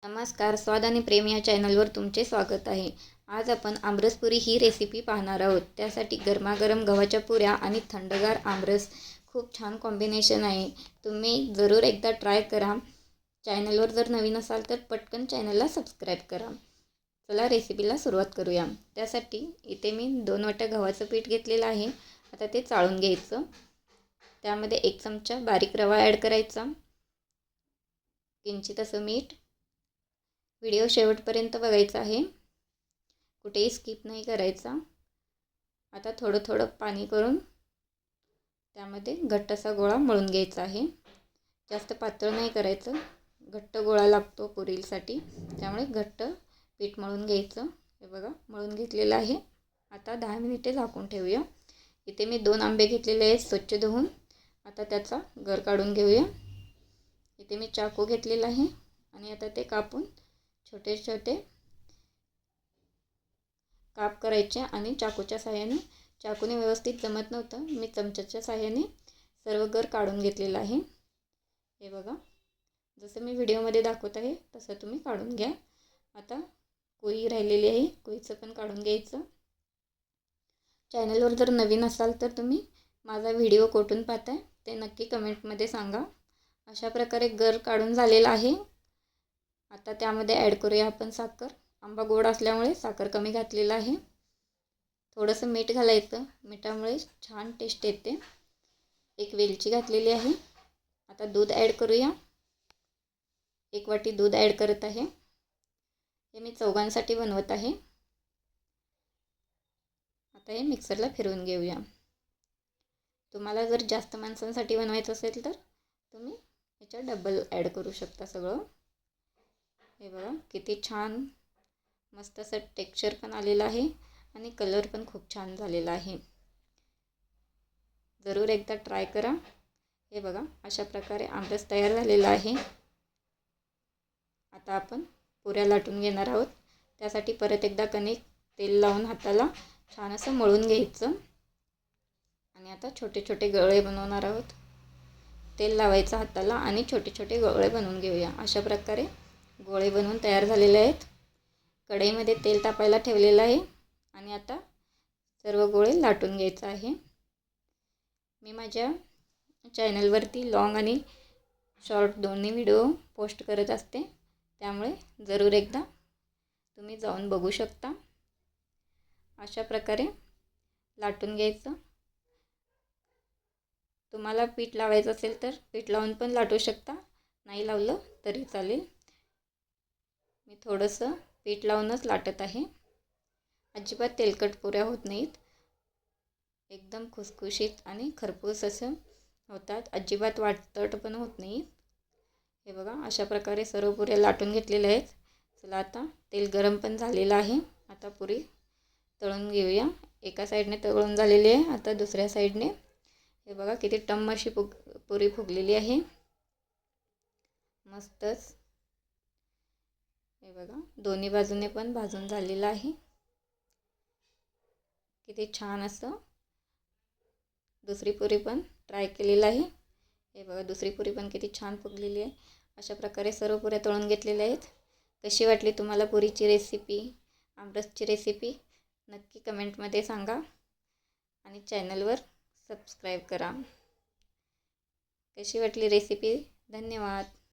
नमस्कार, स्वाद आणि प्रेम या चॅनलवर तुमचे स्वागत आहे. आज आपण आमरसपुरी ही रेसिपी पाहणार आहोत. त्यासाठी गरमागरम गव्हाच्या पुऱ्या आणि थंडगार आमरस खूप छान कॉम्बिनेशन आहे. तुम्ही जरूर एकदा ट्राय करा. चॅनलवर जर नवीन असाल तर पटकन चॅनलला सबस्क्राईब करा. चला रेसिपीला सुरुवात करूया. त्यासाठी इथे मी 2 वाट्या गव्हाचं पीठ घेतलेलं आहे. आता ते चाळून घ्यायचं. त्यामध्ये 1 चमचा बारीक रवा ॲड करायचा, किंचित असं मीठ. व्हिडिओ शेवटपर्यंत बघायचा आहे, कुठेही स्किप नाही करायचा. आता थोडं थोडं पाणी करून त्यामध्ये घट्ट असा गोळा मळून घ्यायचा आहे. जास्त पातळ नाही करायचं, घट्ट गोळा लागतो पुरीसाठी, त्यामुळे घट्ट पीठ मळून घ्यायचं. हे बघा मळून घेतलेलं आहे. आता 10 मिनिटे झाकून ठेवूया. इथे मी 2 आंबे घेतलेले आहेत स्वच्छ धुवून. आता त्याचा गर काढून घेऊया. इथे मी चाकू घेतलेला आहे आणि आता ते कापून छोटे छोटे काप करायचे आणि चाकूच्या साहाय्याने, चाकूने व्यवस्थित जमत नव्हतं, मी चमच्याच्या साहाय्याने सर्व गर काढून घेतलेलं आहे. हे बघा, जसं मी व्हिडिओमध्ये दाखवत आहे तसं तुम्ही काढून घ्या. आता कोई राहिलेली आहे, कोईचं पण काढून घ्यायचं. चॅनलवर जर नवीन असाल तर तुम्ही माझा व्हिडिओ कुठून पाहताय ते नक्की कमेंटमध्ये सांगा. अशा प्रकारे गर काढून झालेला आहे. आता त्यामध्ये ॲड करूया आपण साखर. आंबा गोड असल्यामुळे साखर कमी घातलेला आहे. थोडंसं मीठ घालायचं, मिठामुळे छान टेस्ट येते. 1 वेलची घातलेली आहे. आता दूध ॲड करूया. 1 वाटी दूध ॲड करत आहे. हे मी चौघांसाठी बनवत आहे. आता हे मिक्सरला फिरवून घेऊया. तुम्हाला जर जास्त माणसांसाठी बनवायचं असेल तर तुम्ही याच्यात डबल ॲड करू शकता सगळं. हे बघा किती छान मस्त असं टेक्स्चर पण आलेलं आहे आणि कलर पण खूप छान झालेला आहे. जरूर एकदा ट्राय करा. हे बघा अशा प्रकारे आमरस तयार झालेला आहे. आता आपण पुऱ्या लाटून घेणार आहोत. त्यासाठी परत एकदा कणिक तेल लावून हाताला छान असं मळून घ्यायचं आणि आता छोटे छोटे गोळे बनवणार आहोत. तेल लावायचं हाताला आणि छोटे छोटे गोळे बनवून घेऊया. अशा प्रकारे गोळे बनवून तयार झालेले आहेत. कढईमध्ये तेल तापायला ठेवलेलं आहे आणि आता सर्व गोळे लाटून घ्यायचं आहे. मी माझ्या चॅनलवरती लॉंग आणि शॉर्ट दोन्ही व्हिडिओ पोस्ट करत असते, त्यामुळे जरूर एकदा तुम्ही जाऊन बघू शकता. अशा प्रकारे लाटून घ्यायचं. तुम्हाला पीठ लावायचं असेल तर पीठ लावून पण लाटू शकता, नाही लावलं तरी चालेल. मी थोडंसं पीठ लावूनच लाटत आहे. अजिबात तेलकट पुऱ्या होत नाहीत, एकदम खुसखुशीत आणि खरपूस असं होतात. अजिबात वाटतट पण होत नाही. हे बघा अशा प्रकारे सर्व पुऱ्या लाटून घेतलेल्या आहेत. चला आता तेल गरम पण झालेलं आहे. आता पुरी तळून घेऊया. एका साईडने तळून झालेली आहे. आता दुसऱ्या साईडने हे बघा किती टम्म अशी पुरी फुगलेली आहे. मस्तच. हे बघा दोन्ही बाजूने पण भाजून झालेलं आहे. किती छान असं दुसरी पुरी पण ट्राय केलेलं आहे. हे बघा दुसरी पुरी पण किती छान फुगलेली आहे. अशा प्रकारे सर्व पुऱ्या तळून घेतलेल्या आहेत. कशी वाटली तुम्हाला पुरीची रेसिपी, आमरसची रेसिपी नक्की कमेंटमध्ये सांगा आणि चॅनलवर सबस्क्राईब करा. कशी वाटली रेसिपी? धन्यवाद.